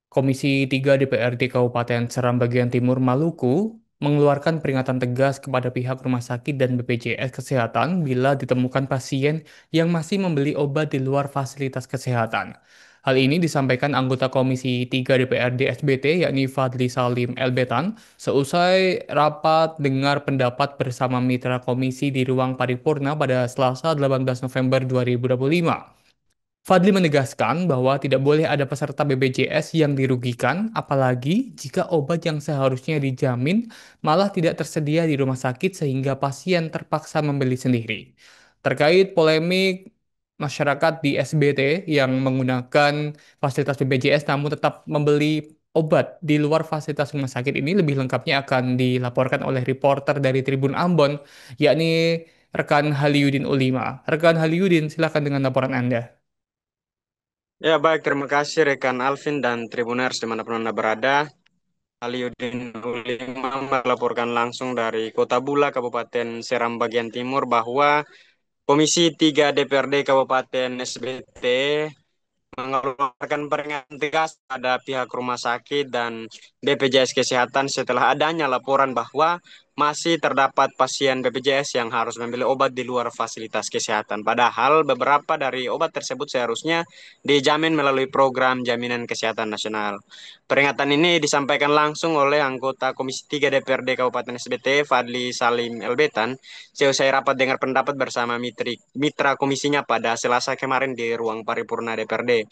Komisi 3 DPRD Kabupaten Seram Bagian Timur Maluku mengeluarkan peringatan tegas kepada pihak rumah sakit dan BPJS Kesehatan bila ditemukan pasien yang masih membeli obat di luar fasilitas kesehatan. Hal ini disampaikan anggota Komisi 3 DPRD SBT yakni Fadli Salim Elbetan seusai rapat dengar pendapat bersama mitra komisi di ruang paripurna pada Selasa 18 November 2025. Fadli menegaskan bahwa tidak boleh ada peserta BPJS yang dirugikan, apalagi jika obat yang seharusnya dijamin malah tidak tersedia di rumah sakit sehingga pasien terpaksa membeli sendiri. Terkait polemik masyarakat di SBT yang menggunakan fasilitas BPJS namun tetap membeli obat di luar fasilitas rumah sakit ini lebih lengkapnya akan dilaporkan oleh reporter dari Tribun Ambon, yakni rekan Haliudin Ulima. Rekan Haliudin, silakan dengan laporan Anda. Ya baik, terima kasih rekan Alvin dan Tribuners dimanapun Anda berada. Aliudin Ulima melaporkan langsung dari Kota Bula, Kabupaten Seram bagian Timur bahwa Komisi 3 DPRD Kabupaten SBT mengeluarkan peringatan tegas pada pihak rumah sakit dan BPJS Kesehatan setelah adanya laporan bahwa masih terdapat pasien BPJS yang harus membeli obat di luar fasilitas kesehatan. Padahal beberapa dari obat tersebut seharusnya dijamin melalui program Jaminan Kesehatan Nasional. Peringatan ini disampaikan langsung oleh anggota Komisi 3 DPRD Kabupaten SBT Fadli Salim Elbetan seusai rapat dengar pendapat bersama mitra komisinya pada Selasa kemarin di ruang paripurna DPRD,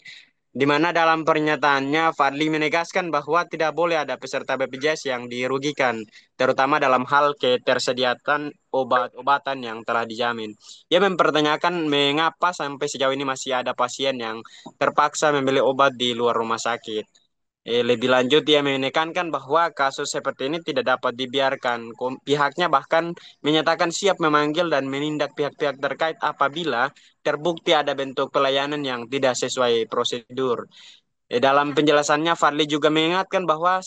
di mana dalam pernyataannya Fadli menegaskan bahwa tidak boleh ada peserta BPJS yang dirugikan, terutama dalam hal ketersediaan obat-obatan yang telah dijamin. Ia mempertanyakan mengapa sampai sejauh ini masih ada pasien yang terpaksa membeli obat di luar rumah sakit. Lebih lanjut, ia menekankan bahwa kasus seperti ini tidak dapat dibiarkan. Pihaknya bahkan menyatakan siap memanggil dan menindak pihak-pihak terkait apabila terbukti ada bentuk pelayanan yang tidak sesuai prosedur. Dalam penjelasannya, Fadli juga mengingatkan bahwa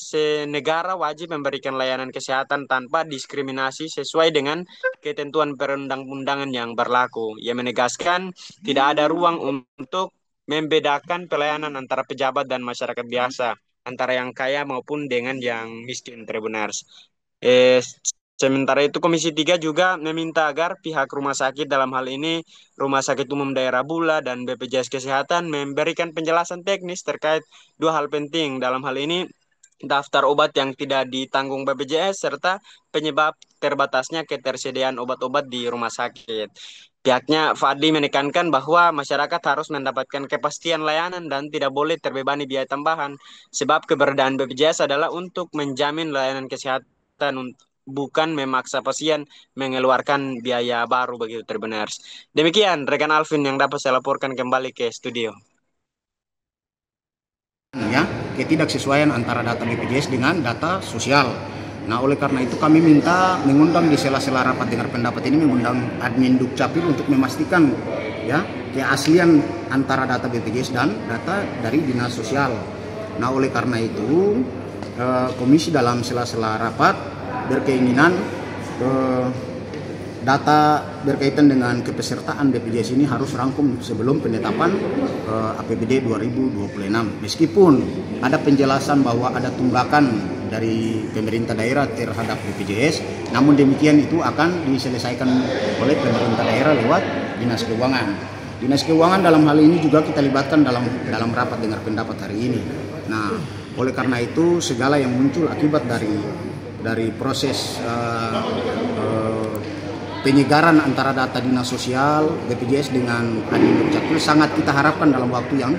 negara wajib memberikan layanan kesehatan tanpa diskriminasi sesuai dengan ketentuan perundang-undangan yang berlaku. Ia menegaskan tidak ada ruang untuk membedakan pelayanan antara pejabat dan masyarakat biasa, antara yang kaya maupun dengan yang miskin, Tribuners. Eh, Sementara itu Komisi 3 juga meminta agar pihak rumah sakit, dalam hal ini Rumah Sakit Umum Daerah Bula dan BPJS Kesehatan, memberikan penjelasan teknis terkait dua hal penting. Dalam hal ini daftar obat yang tidak ditanggung BPJS serta penyebab terbatasnya ketersediaan obat-obat di rumah sakit. Pihaknya Fadli menekankan bahwa masyarakat harus mendapatkan kepastian layanan dan tidak boleh terbebani biaya tambahan, sebab keberadaan BPJS adalah untuk menjamin layanan kesehatan, bukan memaksa pasien mengeluarkan biaya baru begitu, Tribuners. Demikian rekan Alvin yang dapat saya laporkan kembali ke studio. Ya, ketidaksesuaian antara data BPJS dengan data sosial. Nah, oleh karena itu kami minta mengundang di sela-sela rapat dengar pendapat ini, mengundang admin Dukcapil untuk memastikan ya keaslian antara data BPJS dan data dari dinas sosial. Nah, oleh karena itu komisi dalam sela-sela rapat berkeinginan data berkaitan dengan kepesertaan BPJS ini harus rangkum sebelum penetapan APBD 2026. Meskipun ada penjelasan bahwa ada tunggakan dari pemerintah daerah terhadap BPJS, namun demikian itu akan diselesaikan oleh pemerintah daerah lewat Dinas Keuangan. Dinas Keuangan dalam hal ini juga kita libatkan dalam rapat dengar pendapat hari ini. Nah, oleh karena itu segala yang muncul akibat dari proses penyegaran antara data dinas sosial BPJS dengan admin Dukcapil sangat kita harapkan dalam waktu yang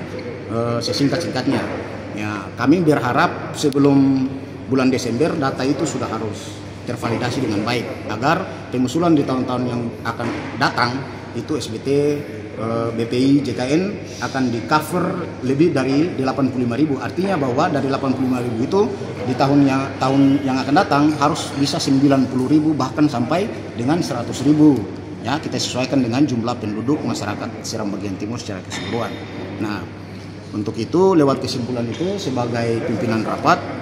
sesingkat-singkatnya. Ya, kami berharap sebelum bulan Desember data itu sudah harus tervalidasi dengan baik agar pengusulan di tahun-tahun yang akan datang itu SBT, BPI, JKN akan di cover lebih dari 85.000. Artinya bahwa dari 85.000 itu di tahun yang akan datang harus bisa 90.000 bahkan sampai dengan 100.000. Ya, kita sesuaikan dengan jumlah penduduk masyarakat Seram bagian timur secara keseluruhan. Nah, untuk itu lewat kesimpulan itu sebagai pimpinan rapat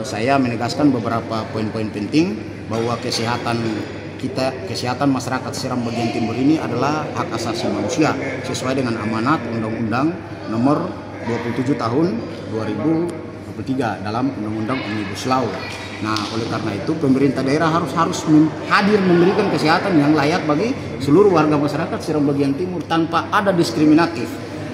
saya menegaskan beberapa poin-poin penting bahwa kesehatan masyarakat Seram bagian timur ini adalah hak asasi manusia sesuai dengan amanat Undang-Undang nomor 27 tahun 2023 dalam Undang-Undang Omnibus Law. Nah, oleh karena itu pemerintah daerah harus hadir memberikan kesehatan yang layak bagi seluruh warga masyarakat Seram bagian timur tanpa ada diskriminatif.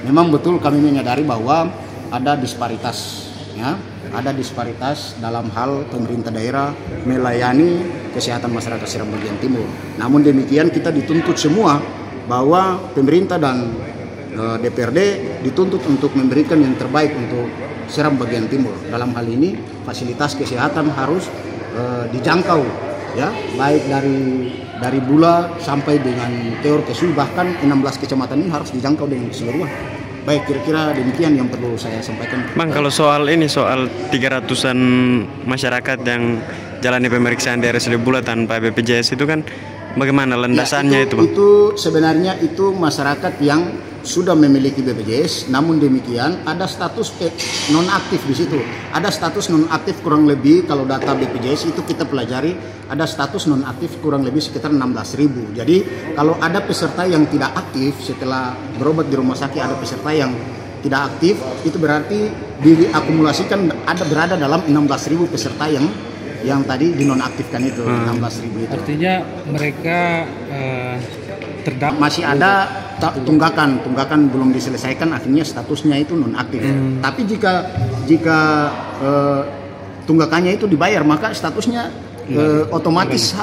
Memang betul kami menyadari bahwa ada disparitas, ya, ada disparitas dalam hal pemerintah daerah melayani kesehatan masyarakat Seram bagian timur. Namun demikian kita dituntut semua bahwa pemerintah dan DPRD dituntut untuk memberikan yang terbaik untuk Seram bagian timur. Dalam hal ini fasilitas kesehatan harus dijangkau, ya, baik dari Bula sampai dengan Teor Kesul, bahkan 16 kecamatan ini harus dijangkau dengan keseluruhan. Baik, kira-kira demikian yang perlu saya sampaikan. Bang, kalau soal 300-an masyarakat yang jalani pemeriksaan di RSUD Bula tanpa BPJS itu kan bagaimana landasannya ya, itu Bang? Itu sebenarnya itu masyarakat yang sudah memiliki BPJS, namun demikian ada status nonaktif di situ. Ada status nonaktif kurang lebih, kalau data BPJS itu kita pelajari, ada status nonaktif kurang lebih sekitar 16.000. Jadi kalau ada peserta yang tidak aktif setelah berobat di rumah sakit, ada peserta yang tidak aktif, itu berarti diakumulasikan berada dalam 16.000 peserta yang tadi dinonaktifkan itu. 16.000 itu. Artinya mereka masih ada tunggakan belum diselesaikan, akhirnya statusnya itu nonaktif. Tapi jika tunggakannya itu dibayar, maka statusnya otomatis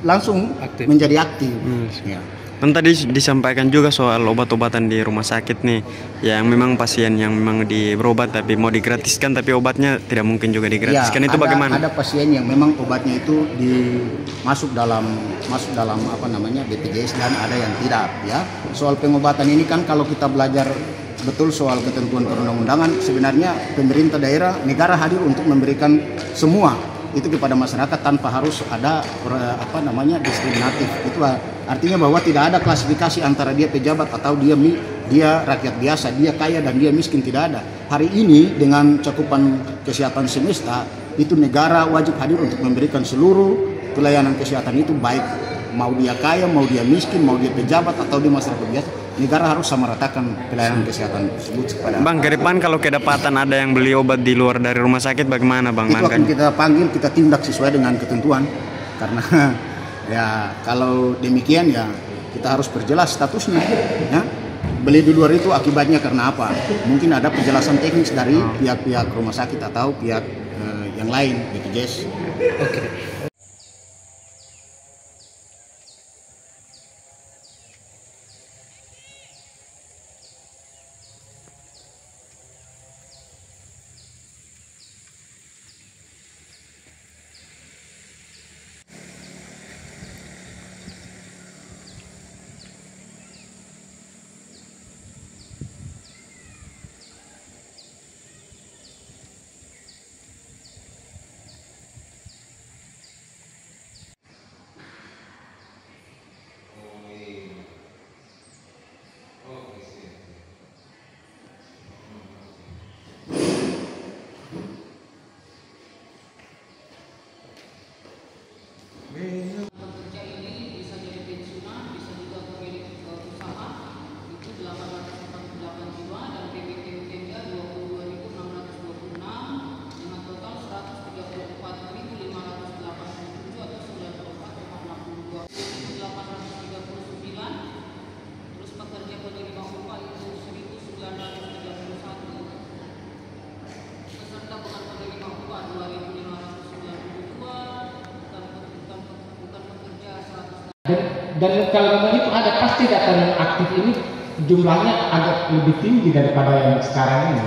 langsung aktif. Menjadi aktif. Ya. Dan tadi disampaikan juga soal obat-obatan di rumah sakit nih, yang memang pasien yang memang berobat tapi mau digratiskan, tapi obatnya tidak mungkin juga digratiskan. Ya, itu bagaimana? Ada pasien yang memang obatnya itu masuk dalam BPJS dan ada yang tidak, ya. Soal pengobatan ini kan kalau kita belajar betul soal ketentuan perundang-undangan, sebenarnya pemerintah daerah, negara hadir untuk memberikan semua itu kepada masyarakat tanpa harus ada diskriminatif. Itu artinya bahwa tidak ada klasifikasi antara dia pejabat atau dia rakyat biasa, dia kaya dan dia miskin, tidak ada. Hari ini dengan cakupan kesehatan semesta itu negara wajib hadir untuk memberikan seluruh pelayanan kesehatan itu, baik mau dia kaya, mau dia miskin, mau dia pejabat atau dia masyarakat biasa. Negara harus samaratakan pelayanan kesehatan tersebut kepada Bang, ke depan kalau kedapatan ada yang beli obat di luar dari rumah sakit, bagaimana Bang? Itu akan kita panggil, kita tindak sesuai dengan ketentuan. Karena ya kalau demikian ya kita harus perjelas statusnya, ya. Beli di luar itu akibatnya karena apa? Mungkin ada penjelasan teknis dari pihak-pihak rumah sakit atau pihak yang lain, BPJS. Oke. Dan kalau memang itu ada, pasti data yang aktif ini jumlahnya agak lebih tinggi daripada yang sekarang ini.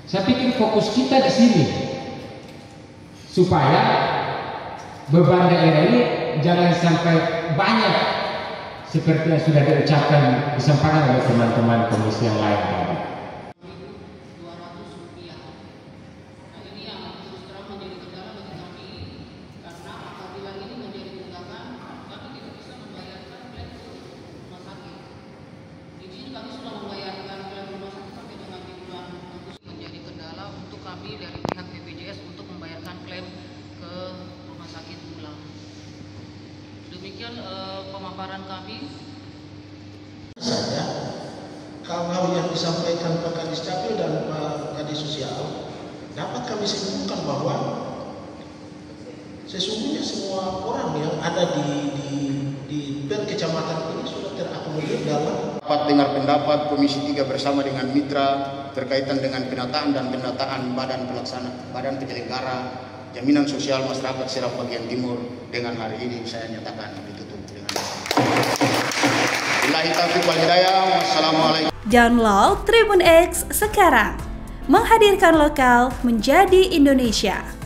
Saya pikir fokus kita di sini supaya beban daerah ini jangan sampai banyak seperti yang sudah diucapkan, disampaikan oleh teman-teman komisi yang lain tadi. Demikian pemaparan kami. Saja, kalau yang disampaikan disampaikan Pak Kadis Capil dan Pak Kadis Sosial, dapat kami simpulkan bahwa sesungguhnya semua orang yang ada di per kecamatan ini sudah terakomodir dalam rapat dengar pendapat Komisi 3 bersama dengan mitra berkaitan dengan penataan dan pendataan badan pelaksana, badan penyelenggara jaminan sosial masyarakat Seram bagian timur dengan hari ini saya nyatakan ditutup dengan Billahi taufiq wal hidayah. Wassalamualaikum. Download Tribun X sekarang, menghadirkan lokal menjadi Indonesia.